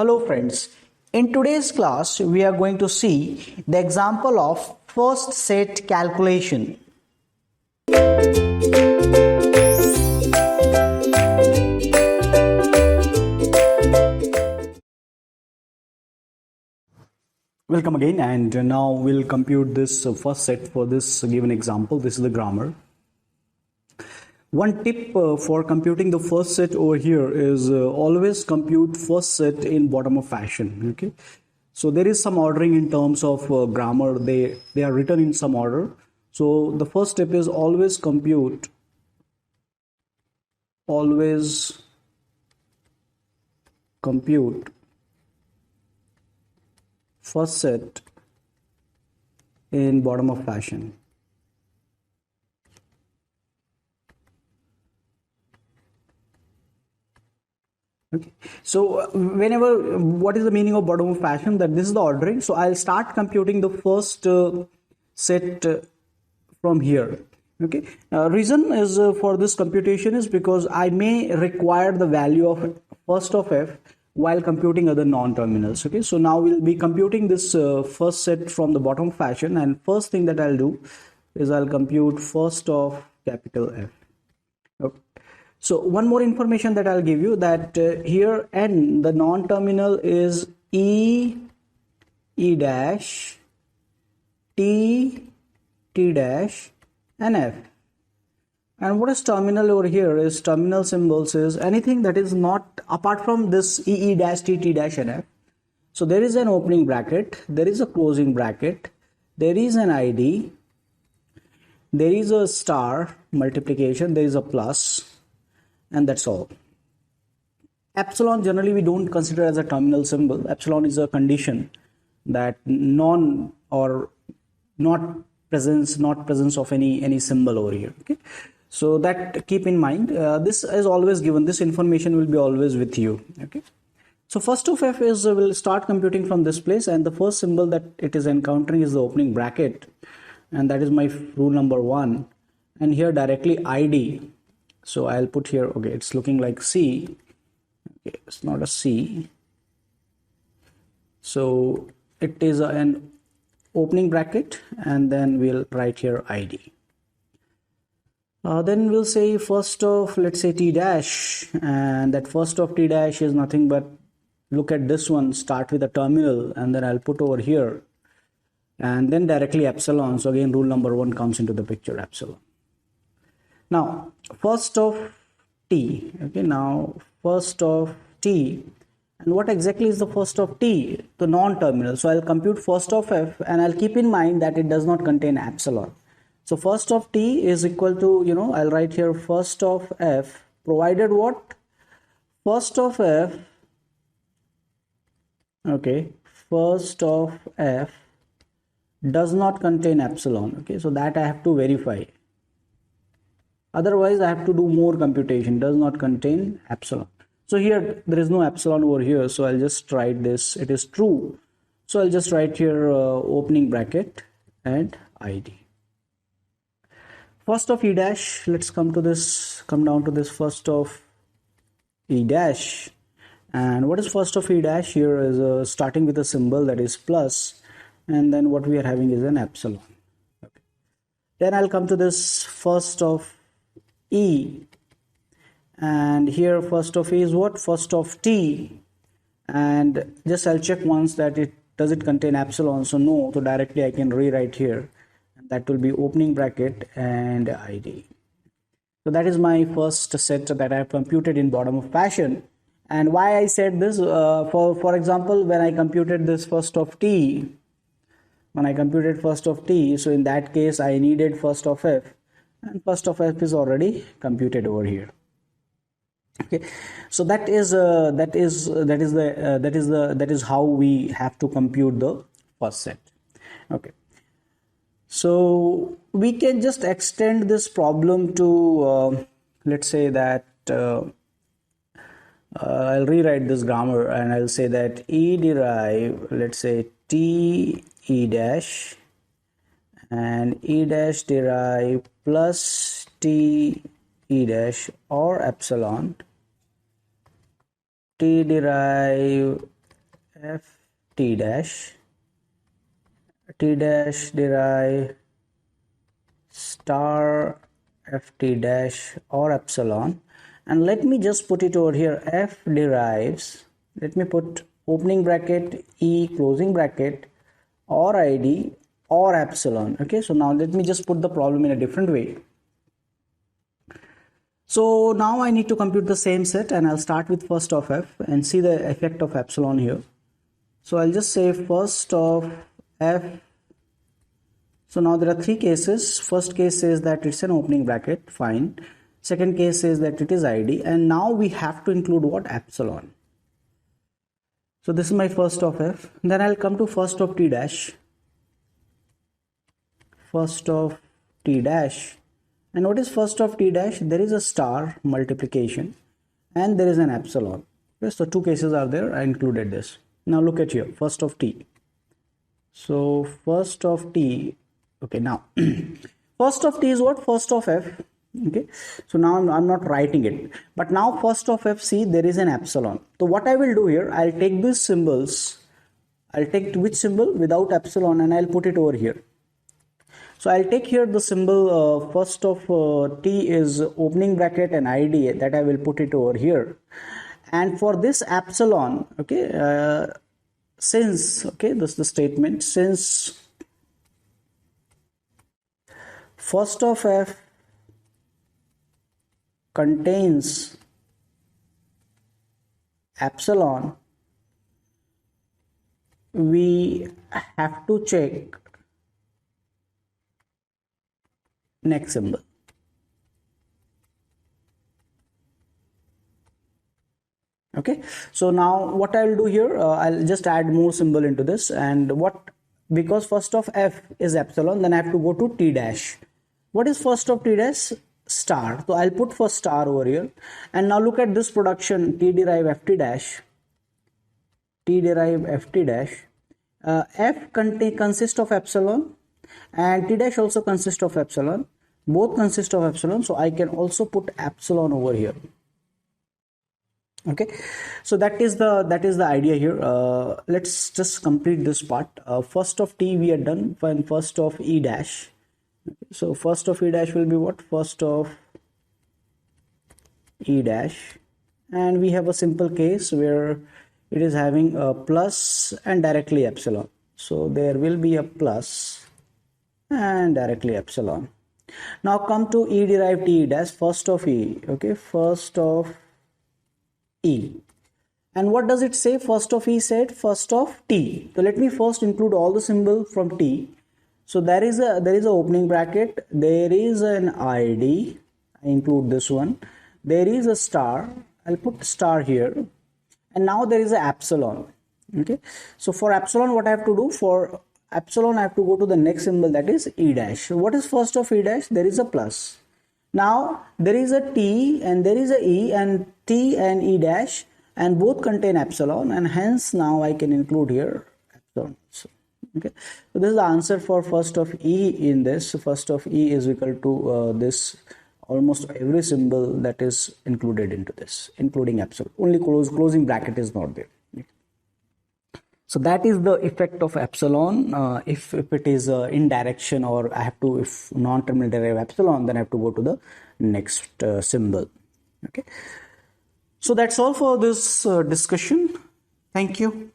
Hello friends, in today's class we are going to see the example of first set calculation. Welcome again, and now we'll compute this first set for this given example. This is the grammar. One tip for computing the first set over here is always compute first set in bottom of fashion. Okay, so there is some ordering in terms of grammar. They are written in some order. So the first step is always compute first set in bottom of fashion. Okay, so what is the meaning of bottom of fashion? That this is the ordering. So I'll start computing the first set from here. Okay, reason is for this computation is because I may require the value of first of f while computing other non-terminals. Okay, so now we'll be computing this first set from the bottom fashion, and first thing that I'll do is I'll compute first of capital F. Okay. So one more information that I'll give you, that here n, the non-terminal is E dash, T dash, and F. And what is terminal over here is terminal symbols is anything that is not apart from this E dash, T dash, and F. So there is an opening bracket, there is a closing bracket, there is an ID, there is a star multiplication, there is a plus, and that's all. Epsilon generally we don't consider as a terminal symbol. Epsilon is a condition that not presence of any symbol over here. Okay, so that keep in mind. This is always given. This information will be always with you. Okay, so first of f is we'll start computing from this place, and the first symbol that it is encountering is the opening bracket, and that is my rule number 1. And here directly ID. So I'll put here, okay, it's looking like C. Okay, it's not a C. So it is an opening bracket, and then we'll write here ID. Then we'll say first of, let's say T dash, and that first of T dash is nothing but, look at this one, start with a terminal, and then I'll put over here, and then directly epsilon. So again, rule number 1 comes into the picture, epsilon. Now, first of T, okay, now first of T, and what exactly is the first of T? The non-terminal. So I'll compute first of F, and I'll keep in mind that it does not contain epsilon. So first of T is equal to, I'll write here first of F, provided what? First of F, okay, first of F does not contain epsilon. Okay, so that I have to verify. Otherwise, I have to do more computation. Does not contain epsilon. So here there is no epsilon over here. So I'll just write this. It is true. So I'll just write here opening bracket and ID. First of E dash. Let's come down to this first of E dash. And what is first of E dash? Here is starting with a symbol that is plus, and then what we are having is an epsilon. Okay. Then I'll come to this first of E, and here first of E is what? First of T, and just I'll check once that does it contain epsilon. So no, so directly I can rewrite here, and that will be opening bracket and ID. So that is my first set that I have computed in bottom of fashion. And why I said this, for example, when I computed this first of T, so in that case I needed first of F, and first of F is already computed over here. Okay, so that is how we have to compute the first set. Okay, so we can just extend this problem to let's say that I'll rewrite this grammar, and I'll say that E derive, let's say T E dash, and E dash derive plus T E dash or epsilon, T derive f t dash, t dash derive star f t dash or epsilon, and let me just put it over here, f derives, let me put opening bracket e closing bracket or id or epsilon. Okay, so now let me just put the problem in a different way. So now I need to compute the same set, and I'll start with first of f and see the effect of epsilon here. So I'll just say first of f. So now there are three cases. First case says that it's an opening bracket, fine. Second case says that it is id, and now we have to include what? Epsilon. So this is my first of f. Then I'll come to first of t dash. First of t dash. And what is first of t dash? There is a star multiplication and there is an epsilon. Okay, so two cases are there. I included this. Now look at here, first of t. So first of t, okay, now first of t is what? First of f. Okay, so now I'm not writing it, but now first of f, see, there is an epsilon. So what I will do here, I'll take these symbols, I'll take which symbol without epsilon, and I'll put it over here. So I'll take here the symbol first of t is opening bracket and id, that I will put it over here. And for this epsilon, okay, since, okay, this is the statement, since first of f contains epsilon, we have to check next symbol. Okay, so now what I'll do here, I'll just add more symbol into this, and what, because first of f is epsilon, then I have to go to t dash. What is first of t dash? Star. So I'll put first star over here, and now look at this production, t derive f t dash, t derive f t dash. F consists of epsilon, and t dash also consists of epsilon. Both consist of epsilon, so I can also put epsilon over here. Okay, so that is the idea here. Let's just complete this part. First of t we are done, and first of e dash. So first of e dash will be what? First of e dash, and we have a simple case where it is having a plus and directly epsilon. So there will be a plus and directly epsilon. Now come to e derived t dash, first of e. Okay, first of e. And what does it say? First of e said first of t. So let me first include all the symbol from t. So there is a opening bracket, there is an id, I include this one, there is a star, I'll put star here, and now there is a epsilon. Okay, so for epsilon, what I have to do? For epsilon, I have to go to the next symbol, that is e dash. So what is first of e dash? There is a plus. Now there is a t and there is a e, and t and e dash, and both contain epsilon, and hence now I can include here epsilon. So, okay, so this is the answer for first of e in this. First of e is equal to this, almost every symbol that is included into this, including epsilon. Only closing bracket is not there. So that is the effect of epsilon. If it is in direction, or I have to, if non-terminal derive epsilon, then I have to go to the next symbol. Okay. So that's all for this discussion. Thank you.